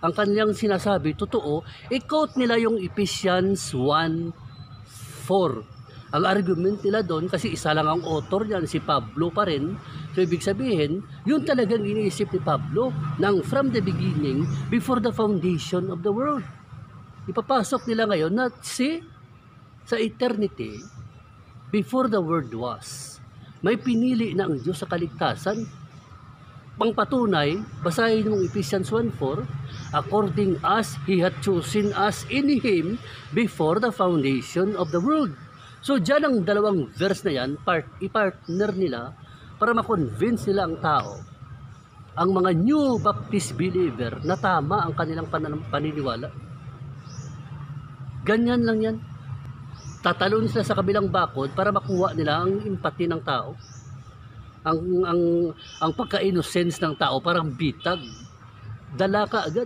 ang kanilang sinasabi totoo, i-quote nila yung Ephesians 1:4. Ang argument nila doon, kasi isa lang ang author niyan, si Pablo pa rin. So ibig sabihin, yun talagang iniisip ni Pablo nang from the beginning, before the foundation of the world. Ipapasok nila ngayon na sa eternity, before the world was, may pinili na ang Diyos sa kaligtasan. Pangpatunay, basahin mong Ephesians 1:4, according as He had chosen us in Him before the foundation of the world. So dyan ang dalawang verse na yan, i-partner nila para ma-convince nila ang tao, ang mga new Baptist believer, na tama ang kanilang paniniwala. Ganyan lang yan. Tatalon sila sa kabilang bakod para makuha nila ang empathy ng tao. Ang pagka-innocence ng tao parang bitag. Dala ka agad.